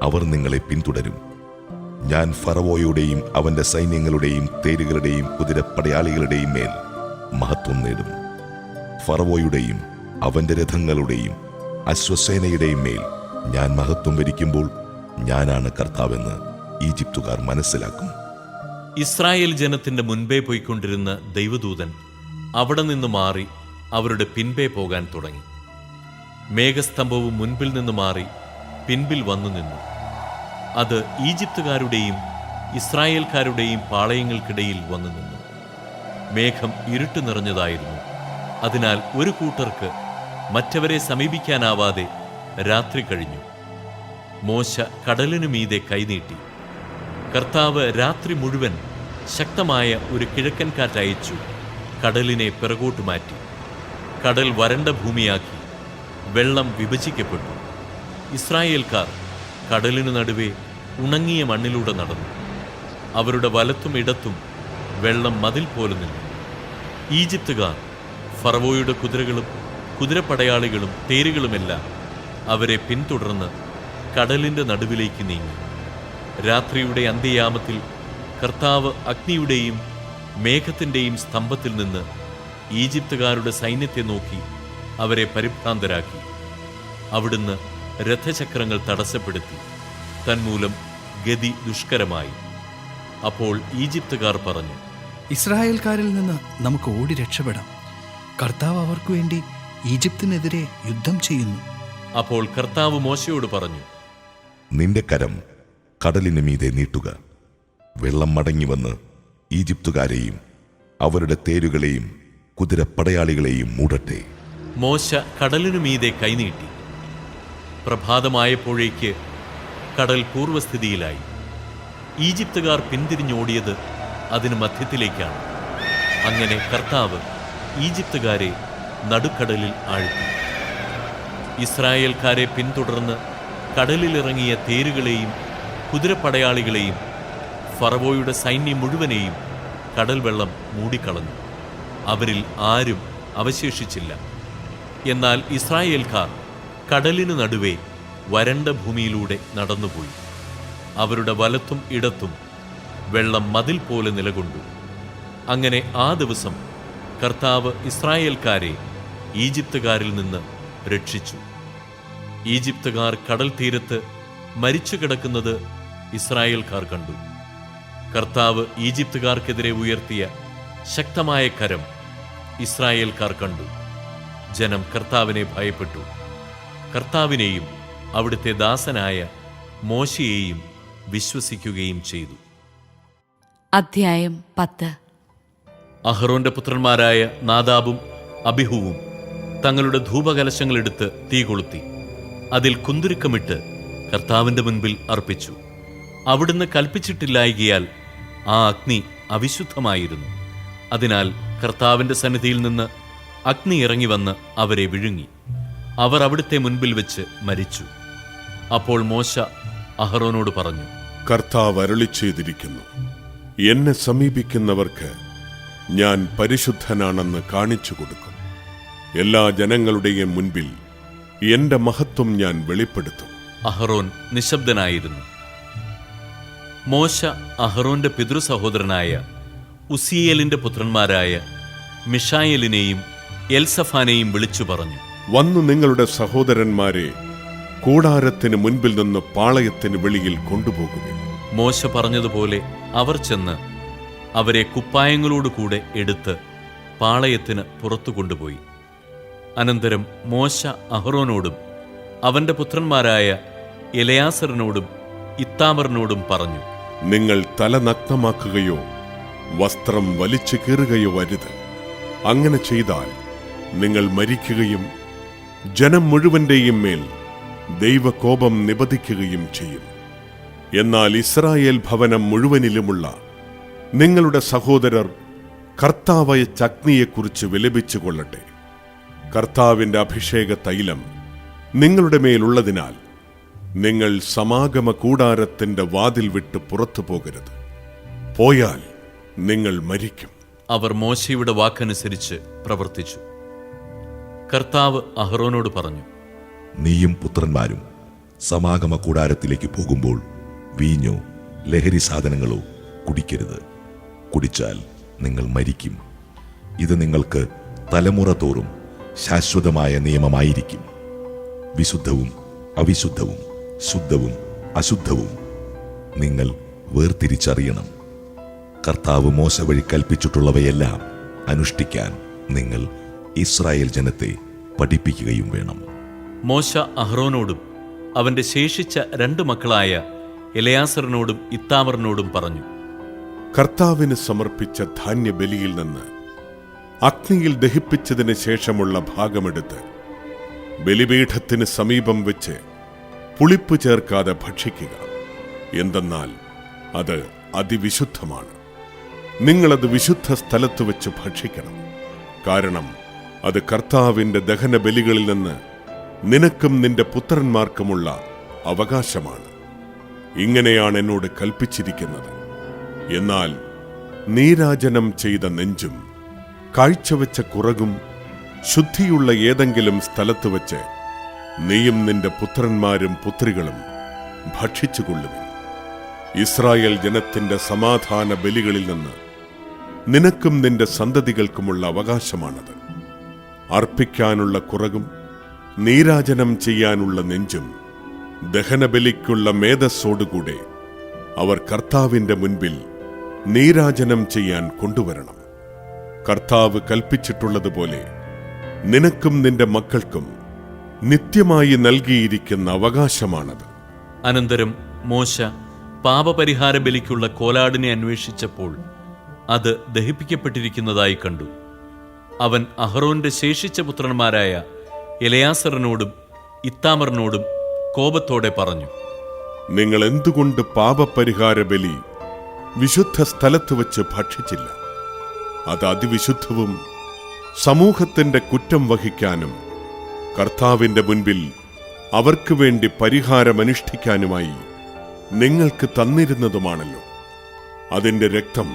അവർ നിങ്ങളെ പിന്തുടരും. ഞാൻ ഫറവോയുടെയും അവന്റെ സൈന്യങ്ങളുടെയും തേരുകളുടെയും കുതിരപ്പടയാളികളുടെയും മേൽ മഹത്വം നേടും. ഫറവോയുടെയും അവന്റെ രഥങ്ങളുടെയും അശ്വസേനയുടെയും മേൽ ഞാൻ മഹത്വം വരിക്കുമ്പോൾ ഞാനാണ് കർത്താവെന്ന് ഈജിപ്തുകാർ മനസ്സിലാക്കും. ഇസ്രായേൽ ജനത്തിന്റെ മുൻപേ പോയിക്കൊണ്ടിരുന്ന ദൈവദൂതൻ അവിടെ നിന്ന് മാറി അവരുടെ പിൻപേ പോകാൻ തുടങ്ങി. മേഘസ്തംഭവും മുൻപിൽ നിന്ന് മാറി പിൻപിൽ വന്നു നിന്നു. അത് ഈജിപ്തുകാരുടെയും ഇസ്രായേൽക്കാരുടെയും പാളയങ്ങൾക്കിടയിൽ വന്നു നിന്നു. മേഘം ഇരുട്ട് നിറഞ്ഞതായിരുന്നു. അതിനാൽ ഒരു കൂട്ടർക്ക് മറ്റവരെ സമീപിക്കാനാവാതെ രാത്രി കഴിഞ്ഞു. മോശ കടലിനു മീതെ കൈനീട്ടി. കർത്താവ് രാത്രി മുഴുവൻ ശക്തമായ ഒരു കിഴക്കൻ കാറ്റയച്ചു കടലിനെ പിറകോട്ട് മാറ്റി. കടൽ വരണ്ട ഭൂമിയാക്കി. വെള്ളം വിഭജിക്കപ്പെട്ടു. ഇസ്രായേൽക്കാർ കടലിനു നടുവേ ഉണങ്ങിയ മണ്ണിലൂടെ നടന്നു. അവരുടെ വലത്തും ഇടത്തും വെള്ളം മതിൽ പോലെ നിന്നു. ഈജിപ്തുകാർ ഫറവോയുടെ കുതിരകളും കുതിരപ്പടയാളികളും തേരുകളുമെല്ലാം അവരെ പിന്തുടർന്ന് കടലിൻ്റെ നടുവിലേക്ക് നീങ്ങി. രാത്രിയുടെ അന്ത്യയാമത്തിൽ കർത്താവ് അഗ്നിയുടെയും മേഘത്തിൻ്റെയും സ്തംഭത്തിൽ നിന്ന് ഈജിപ്തുകാരുടെ സൈന്യത്തെ നോക്കി അവരെ പരിഭ്രാന്തരാക്കി. അവിടുന്ന് രഥചക്രങ്ങൾ തടസ്സപ്പെടുത്തി. തന്മൂലം ഗതി ദുഷ്കരമായി. അപ്പോൾ ഈജിപ്തുകാർ പറഞ്ഞു, ഇസ്രായേൽക്കാരിൽ നിന്ന് നമുക്ക് ഓടി രക്ഷപ്പെടാം. കർത്താവ് അവർക്കു വേണ്ടി ഈജിപ്തിനെതിരെ യുദ്ധം ചെയ്യുന്നു. അപ്പോൾ കർത്താവ് മോശയോട് പറഞ്ഞു, നിന്റെ കരം കടലിന് മീതെ നീട്ടുക. വെള്ളം മടങ്ങി വന്ന് ഈജിപ്തുകാരെയും അവരുടെ തേരുകളെയും കുതിരപ്പടയാളികളെയും മൂടട്ടെ. മോശ കടലിനു മീതെ കൈനീട്ടി. പ്രഭാതമായപ്പോഴേക്ക് കടൽ പൂർവ്വസ്ഥിതിയിലായി. ഈജിപ്തുകാർ പിന്തിരിഞ്ഞോടിയത് അതിന് മധ്യത്തിലേക്കാണ്. അങ്ങനെ കർത്താവ് ഈജിപ്തുകാരെ നടുക്കടലിൽ ആഴ്ത്തി. ഇസ്രായേൽക്കാരെ പിന്തുടർന്ന് കടലിലിറങ്ങിയ തേരുകളെയും കുതിരപ്പടയാളികളെയും ഫറവോയുടെ സൈന്യം മുഴുവനെയും കടൽ വെള്ളം മൂടിക്കളഞ്ഞു. അവരിൽ ആരും അവശേഷിച്ചില്ല. എന്നാൽ ഇസ്രായേൽക്കാർ കടലിനു നടുവേ വരണ്ട ഭൂമിയിലൂടെ നടന്നുപോയി. അവരുടെ വലത്തും ഇടത്തും വെള്ളം മതിൽ പോലെ നിലകൊണ്ടു. അങ്ങനെ ആ ദിവസം കർത്താവ് ഇസ്രായേൽക്കാരെ ഈജിപ്തുകാരിൽ നിന്ന് രക്ഷിച്ചു. ഈജിപ്തുകാർ കടൽ തീരത്ത് മരിച്ചു കിടക്കുന്നത് ഇസ്രായേൽക്കാർ കണ്ടു. കർത്താവ് ഈജിപ്തുകാർക്കെതിരെ ഉയർത്തിയ ശക്തമായ കരം ഇസ്രായേൽക്കാർ കണ്ടു. ജനം കർത്താവിനെ ഭയപ്പെട്ടു. കർത്താവിനെയും അവിടുത്തെ ദാസനായ മോശയെയും വിശ്വസിക്കുകയും ചെയ്തു. അധ്യായം 10. അഹ്റോന്റെ പുത്രന്മാരായ നാദാബും അബിഹുവും തങ്ങളുടെ ധൂപകലശങ്ങളെടുത്ത് തീ കൊളുത്തി അതിൽ കുന്തുരുക്കമിട്ട് കർത്താവിന്റെ മുൻപിൽ അർപ്പിച്ചു. അവിടുന്ന് കൽപ്പിച്ചിട്ടില്ലായികയാൽ ആ അഗ്നി അവിശുദ്ധമായിരുന്നു. അതിനാൽ കർത്താവിന്റെ സന്നിധിയിൽ നിന്ന് അഗ്നി ഇറങ്ങി വന്ന് അവരെ വിഴുങ്ങി. അവർ അവിടുത്തെ മുൻപിൽ വെച്ച് മരിച്ചു. അപ്പോൾ മോശ അഹ്റോനോട് പറഞ്ഞു, കർത്താവ് അരുളി ചെയ്തിരിക്കുന്നു, എന്നെ സമീപിക്കുന്നവർക്ക് ഞാൻ പരിശുദ്ധനാണെന്ന് കാണിച്ചു കൊടുക്കും. എല്ലാ ജനങ്ങളുടെയും മുൻപിൽ എന്റെ മഹത്വം ഞാൻ വെളിപ്പെടുത്തും. അഹ്റോൻ നിശബ്ദനായിരുന്നു. മോശ അഹ്റോന്റെ പിതൃസഹോദരനായ ഉസിയേലിന്റെ പുത്രന്മാരായ മിഷായേലിനെയും എൽസഫാനെയും വിളിച്ചു പറഞ്ഞു, വന്നു നിങ്ങളുടെ സഹോദരന്മാരെ കൂടാരത്തിന് മുൻപിൽ നിന്ന് പാളയത്തിന് വെളിയിൽ കൊണ്ടുപോകുവിൻ. മോശ പറഞ്ഞതുപോലെ അവർ ചെന്ന് അവരെ കുപ്പായങ്ങളോടുകൂടെ എടുത്ത് പാളയത്തിന് പുറത്തു കൊണ്ടുപോയി. അനന്തരം മോശ അഹ്റോനോടും അവന്റെ പുത്രന്മാരായ എലയാസറിനോടും ഇത്താമറിനോടും പറഞ്ഞു, നിങ്ങൾ തല നഗ്നമാക്കുകയോ വസ്ത്രം വലിച്ചു കീറുകയോ അരുത്. അങ്ങനെ ചെയ്താൽ നിങ്ങൾ മരിക്കുകയും ജനം മുഴുവന്റെയും മേൽ ദൈവകോപം നിപതിക്കുകയും ചെയ്യും. എന്നാൽ ഇസ്രായേൽ ഭവനം മുഴുവനിലുമുള്ള നിങ്ങളുടെ സഹോദരർ കർത്താവയച്ച അഗ്നിയെക്കുറിച്ച് വിലപിച്ചു കൊള്ളട്ടെ. കർത്താവിന്റെ അഭിഷേക തൈലം നിങ്ങളുടെ മേലുള്ളതിനാൽ നിങ്ങൾ സമാഗമ കൂടാരത്തിന്റെ വാതിൽ വിട്ട് പുറത്തു പോകരുത്. പോയാൽ നിങ്ങൾ മരിക്കും. അവർ മോശയുടെ വാക്കനുസരിച്ച് പ്രവർത്തിച്ചു. കർത്താവ് അഹ്റോനോട് പറഞ്ഞു, നീയും പുത്രന്മാരും സമാഗമ കൂടാരത്തിലേക്ക് പോകുമ്പോൾ വീഞ്ഞോ ലഹരി സാധനങ്ങളോ കുടിക്കരുത്. കുടിച്ചാൽ നിങ്ങൾ മരിക്കും. ഇത് നിങ്ങൾക്ക് തലമുറ തോറും ശാശ്വതമായ നിയമമായിരിക്കും. വിശുദ്ധവും അവിശുദ്ധവും ശുദ്ധവും അശുദ്ധവും നിങ്ങൾ വേർതിരിച്ചറിയണം. കർത്താവ് മോശ വഴി കൽപ്പിച്ചിട്ടുള്ളവയെല്ലാം അനുഷ്ഠിക്കാൻ നിങ്ങൾ ഇസ്രായേൽ ജനത്തെ പഠിപ്പിക്കുകയും വേണം. മോശ അഹ്റോനോടും അവന്റെ ശേഷിച്ച 2 മക്കളായ എലയാസറിനോടും ഇത്താമറിനോടും പറഞ്ഞു, കർത്താവിന് സമർപ്പിച്ച ധാന്യബലിയിൽ നിന്ന് അഗ്നിയിൽ ദഹിപ്പിച്ചതിന് ശേഷമുള്ള ഭാഗമെടുത്ത് ബലിപീഠത്തിന് സമീപം വെച്ച് പുളിപ്പ് ചേർക്കാതെ ഭക്ഷിക്കുക. എന്തെന്നാൽ അത് അതിവിശുദ്ധമാണ്. നിങ്ങളത് വിശുദ്ധ സ്ഥലത്ത് വെച്ച് ഭക്ഷിക്കണം. കാരണം അത് കർത്താവിന്റെ ദഹന ബലികളിൽ നിന്ന് നിനക്കും നിന്റെ പുത്രന്മാർക്കുമുള്ള അവകാശമാണ്. ഇങ്ങനെയാണ് എന്നോട് കൽപ്പിച്ചിരിക്കുന്നത്. എന്നാൽ നീരാജനം ചെയ്ത നെഞ്ചും കാഴ്ചവെച്ച കുറകും ശുദ്ധിയുള്ള ഏതെങ്കിലും സ്ഥലത്ത് വച്ച് നീയും നിന്റെ പുത്രന്മാരും പുത്രികളും ഭക്ഷിച്ചുകൊള്ളുവിൻ. ഇസ്രായേൽ ജനത്തിന്റെ സമാധാന ബലികളിൽ നിന്ന് നിനക്കും നിന്റെ സന്തതികൾക്കുമുള്ള അവകാശമാണത്. അർപ്പിക്കാനുള്ള കുറകും നീരാജനം ചെയ്യാനുള്ള നെഞ്ചും ദഹനബലിക്കുള്ള മേധസ്സോടുകൂടെ അവർ കർത്താവിന്റെ മുൻപിൽ നീരാജനം ചെയ്യാൻ കൊണ്ടുവരണം. കർത്താവ് കൽപ്പിച്ചിട്ടുള്ളതുപോലെ നിനക്കും നിന്റെ മക്കൾക്കും നിത്യമായി നൽകിയിരിക്കുന്ന അവകാശമാണത്. അനന്തരം മോശ പാപപരിഹാര ബലിക്കുള്ള കോലാടിനെ അന്വേഷിച്ചപ്പോൾ അത് ദഹിപ്പിക്കപ്പെട്ടിരിക്കുന്നതായി കണ്ടു. അവൻ അഹ്റോന്റെ ശേഷിച്ച പുത്രന്മാരായ എലയാസറിനോടും ഇത്താമറിനോടും കോപത്തോടെ പറഞ്ഞു, നിങ്ങൾ എന്തുകൊണ്ട് പാപപരിഹാര ബലി വിശുദ്ധ സ്ഥലത്ത് വച്ച് ഭക്ഷിച്ചില്ല? അത് അതിവിശുദ്ധവും സമൂഹത്തിന്റെ കുറ്റം വഹിക്കാനും കർത്താവിന്റെ മുൻപിൽ അവർക്ക് വേണ്ടി പരിഹാരമനുഷ്ഠിക്കാനുമായി നിങ്ങൾക്ക് തന്നിരുന്നതുമാണല്ലോ. അതിന്റെ രക്തം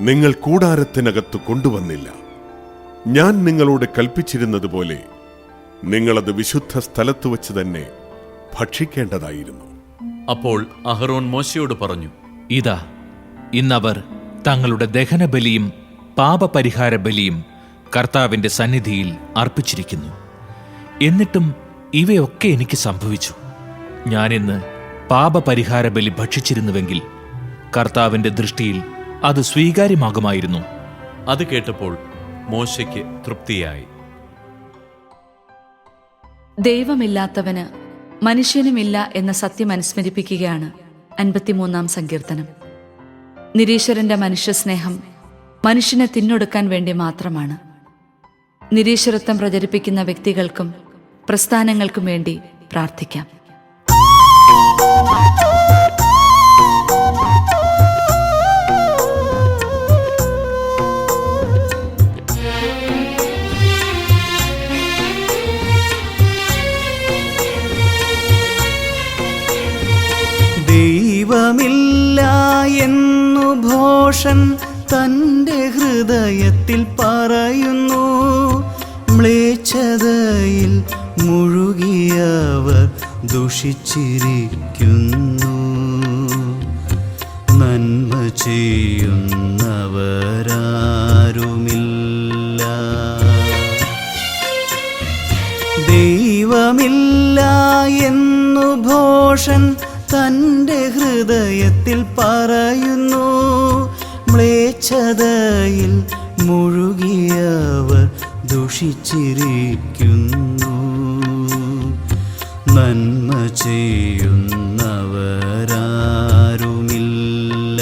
നിങ്ങൾ കൂടാരത്തിനകത്ത് കൊണ്ടുവന്നില്ല. ഞാൻ നിങ്ങളോട് കൽപ്പിച്ചിരുന്നതുപോലെ നിങ്ങളത് വിശുദ്ധ സ്ഥലത്ത് വച്ച് തന്നെ ഭക്ഷിക്കേണ്ടതായിരുന്നു. അപ്പോൾ അഹ്റോൻ മോശയോട് പറഞ്ഞു, ഇതാ, ഇന്നവർ തങ്ങളുടെ ദഹനബലിയും പാപപരിഹാര ബലിയും കർത്താവിന്റെ സന്നിധിയിൽ അർപ്പിച്ചിരിക്കുന്നു. എന്നിട്ടും ഇവയൊക്കെ എനിക്ക് സംഭവിച്ചു. ഞാനിന്ന് പാപപരിഹാര ബലി ഭക്ഷിച്ചിരുന്നുവെങ്കിൽ കർത്താവിന്റെ ദൃഷ്ടിയിൽ അത് സ്വീകാര്യമാകുമായിരുന്നു. അത് കേട്ടപ്പോൾ മോശയ്ക്ക് തൃപ്തിയായി. ദൈവമില്ലാത്തവന് മനുഷ്യനുമില്ല എന്ന സത്യം അനുസ്മരിപ്പിക്കുകയാണ് 53-ാം സങ്കീർത്തനം. നിരീശ്വരന്റെ മനുഷ്യസ്നേഹം മനുഷ്യനെ തിന്നൊടുക്കാൻ വേണ്ടി മാത്രമാണ്. നിരീശ്വരത്വം പ്രചരിപ്പിക്കുന്ന വ്യക്തികൾക്കും പ്രസ്ഥാനങ്ങൾക്കും വേണ്ടി പ്രാർത്ഥിക്കാം. ദൈവമില്ല എന്നു ഭോഷൻ തൻ്റെ ഹൃദയത്തിൽ പറയുന്നു. മ്ലേച്ഛതയിൽ മുഴുകിയവർ ദുഷിച്ചിരിക്കുന്നു. നന്മ ചെയ്യുന്നവരാരുമില്ല. ദൈവമില്ല എന്നു ഭോഷൻ തൻ്റെ ഹൃദയത്തിൽ പറയുന്നു. മ്ലേച്ഛതയിൽ മുഴുകിയവർ ദുഷിച്ചിരിക്കുന്നു. നന്മ ചെയ്യുന്നവരാരുമില്ല.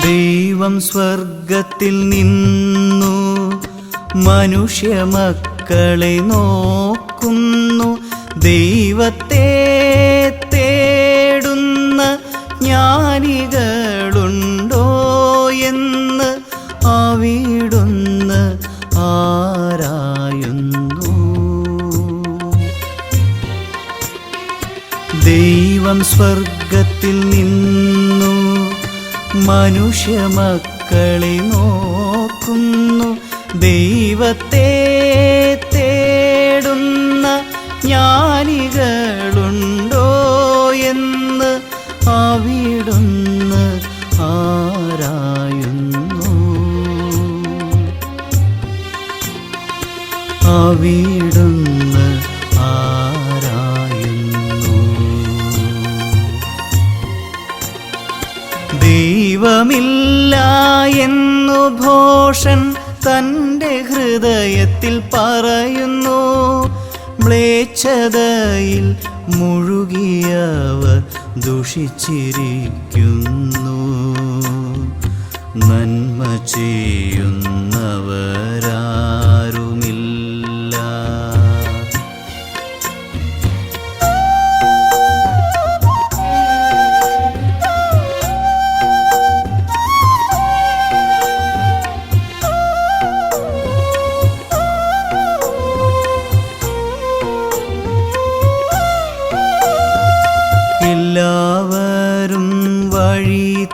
ദൈവം സ്വർഗത്തിൽ നിന്നു മനുഷ്യമക്കളെ നോക്കുന്നു. ദൈവത്തെ തേടുന്ന ജ്ഞാനികളുണ്ടോ എന്ന് അവിടുന്ന് ആരായുന്നു. ദൈവം സ്വർഗത്തിൽ നിന്നു മനുഷ്യമക്കളെ നോക്കുന്നു. ദൈവത്തെ തേടുന്ന ജ്ഞാനികളുണ്ടോ എന്ന് അവിടുന്ന് ആരായുന്നു. അവിടുന്ന് ആരായുന്നു. ദൈവമില്ല എന്നു ഭോഷൻ തൻ്റെ ഹൃദയത്തിൽ പറയുന്നു. മ്ലേച്ഛതയിൽ മുഴുകിയവർ ദുഷിച്ചിരിക്കുന്നു. നന്മ ചെയ്യുന്നവരാരുമില്ല.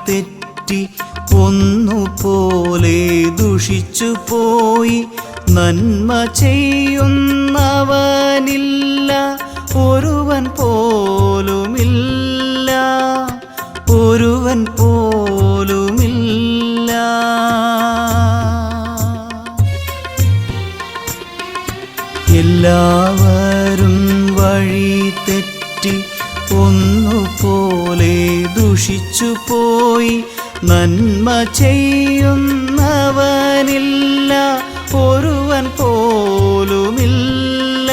തെറ്റി ഒന്നുപോലെ ദുഷിച്ചു പോയി. നന്മ ചെയ്യുന്നവനില്ല, ഒരുവൻ പോലുമില്ല, ഒരുവൻ പോലുമില്ല. എല്ലാവരും വഴി തെറ്റി ഒന്നുപോലെ ദുഷിച്ചു പോയി. നന്മ ചെയ്യുന്നവനില്ല, ഒരുവൻ പോലുമില്ല,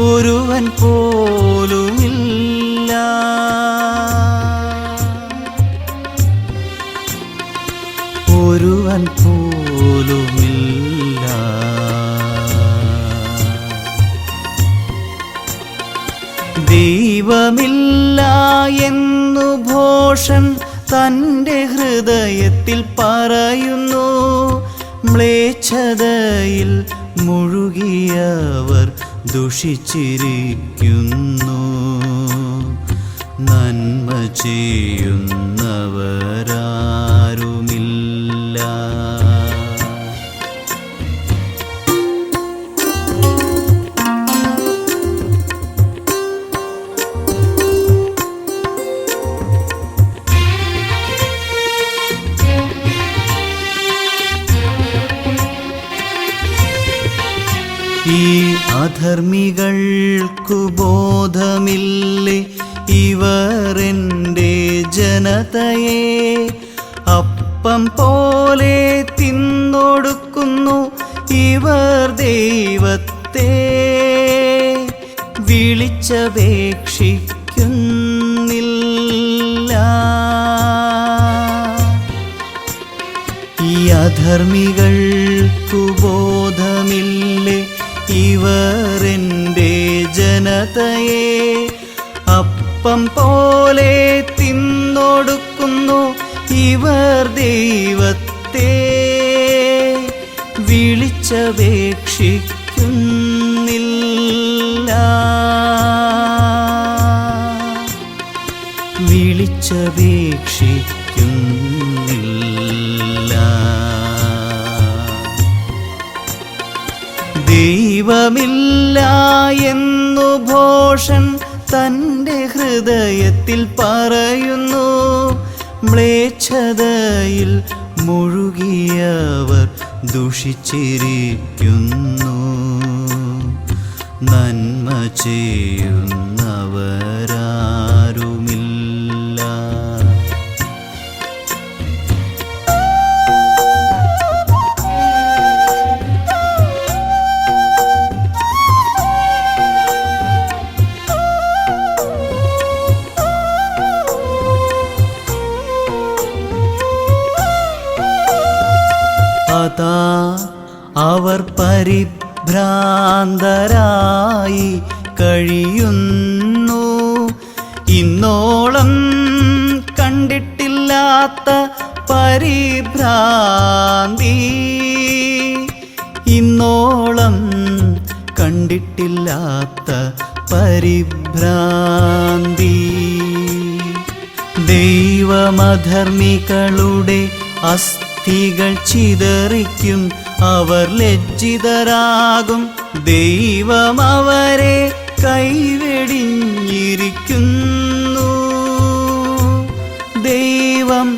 ഒരുവൻ പോലുമില്ല. ഒരുവൻ പോലുമില്ല. ദൈവമില്ല എന്നു ഭോഷൻ തൻ്റെ ഹൃദയത്തിൽ പറയുന്നു. മ്ലേച്ഛതയിൽ മുഴുകിയവർ ദുഷിച്ചിരിക്കുന്നു. നന്മ ചെയ്യുന്നവരാരുമില്ല. ഈ അധർമ്മികൾക്കു ബോധമില്ലേ, ഇവർ എൻ്റെ ജനതയെ അപ്പം പോലെ തിന്നൊടുക്കുന്നു. ഇവർ ദൈവത്തെ വിളിച്ചപേക്ഷിക്കുന്നില്ല. ഈ അധർമ്മികൾക്കു ബോധമില്ലേ, ഇവർ എൻ്റെ ജനതയെ അപ്പം പോലെ തിന്നൊടുക്കുന്നു. ഇവർ ദൈവത്തെ വിളിച്ചപേക്ഷിക്കുന്നില്ല, വിളിച്ചപേക്ഷിക്കുന്നില്ല. ദൈവമില്ല എന്നു ഭോഷൻ തൻ്റെ ഹൃദയത്തിൽ പറയുന്നു. മ്ലേച്ഛതയിൽ മുഴുകിയവർ ദുഷിച്ചിരിക്കുന്നു. നന്മ ചെയ്യുന്നവരാരുമില്ല. അതാ അവർ പരിഭ്രാന്തരായി കഴിയുന്നു. ഇന്നോളം കണ്ടിട്ടില്ലാത്ത പരിഭ്രാന്തി, ഇന്നോളം കണ്ടിട്ടില്ലാത്ത പരിഭ്രാന്തി. ദൈവമധർമ്മികളുടെ അസ്ഥികൾ ചിതറിക്കും, അവർ ലജ്ജിതരാകും. ദൈവം അവരെ കൈവെടിഞ്ഞിരിക്കുന്നു. ദൈവം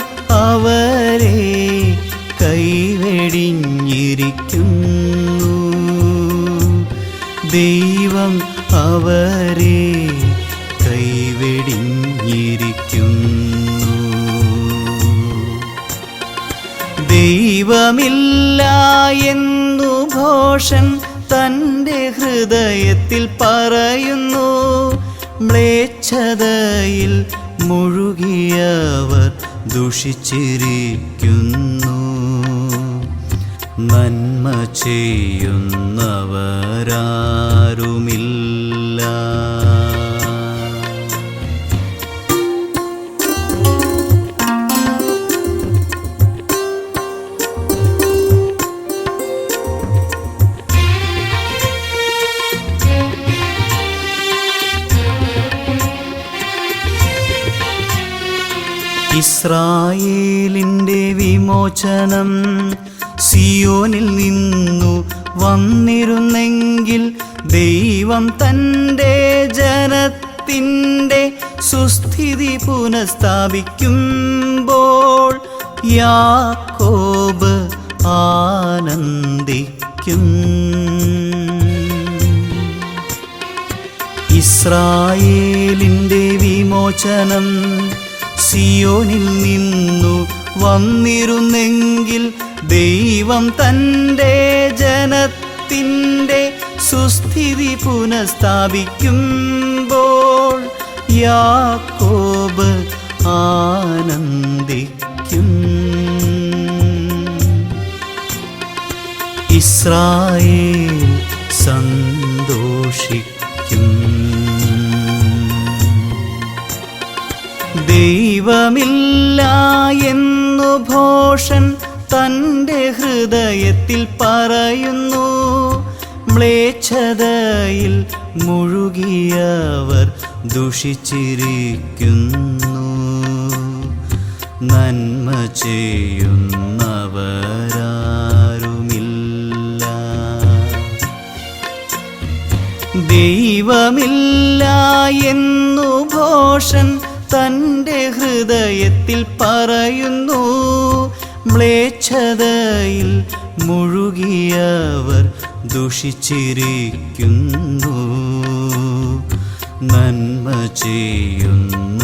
അവരെ കൈവെടിഞ്ഞിരിക്കുന്നു. ദൈവം അവരെ കൈവെടിഞ്ഞിരിക്കുന്നു. ദൈവമില്ല എന്നു ഭോഷൻ തൻ്റെ ഹൃദയത്തിൽ പറയുന്നു. മ്ലേച്ഛതയിൽ മുഴുകിയവർ ദുഷിച്ചിരിക്കുന്നു. നന്മ ചെയ്യുന്നവരാരുമില്ല. ഇസ്രായേലിൻ്റെ വിമോചനം സിയോനിൽ നിന്നു വന്നിരുന്നെങ്കിൽ ദൈവം തൻ്റെ ജനത്തിൻ്റെ സുസ്ഥിതി പുനഃസ്ഥാപിക്കുമ്പോൾ യാക്കോബ് ആനന്ദിക്കും. ഇസ്രായേലിൻ്റെ വിമോചനം സിയോനിൽ നിന്നു വന്നിരുന്നെങ്കിൽ ദൈവം തൻ്റെ ജനത്തിൻ്റെ സുസ്ഥിതി പുനഃസ്ഥാപിക്കുമ്പോൾ യാക്കോബ് ആനന്ദിക്കും. ഇസ്രായേൽ സന്തോഷിക്കും. ദൈവമില്ല എന്നു ഭോഷൻ തൻ്റെ ഹൃദയത്തിൽ പറയുന്നു. മ്ലേച്ഛതയിൽ മുഴുകിയവർ ദുഷിച്ചിരിക്കുന്നു. നന്മ ചെയ്യുന്നവരാരുമില്ല. ദൈവമില്ല എന്നു ഭോഷൻ തൻ്റെ ഹൃദയത്തിൽ പറയുന്നു. മ്ലേച്ഛതയിൽ മുഴുകിയവർ ദുഷിച്ചിരിക്കുന്നു. നന്മ ചെയ്യുന്നവരാ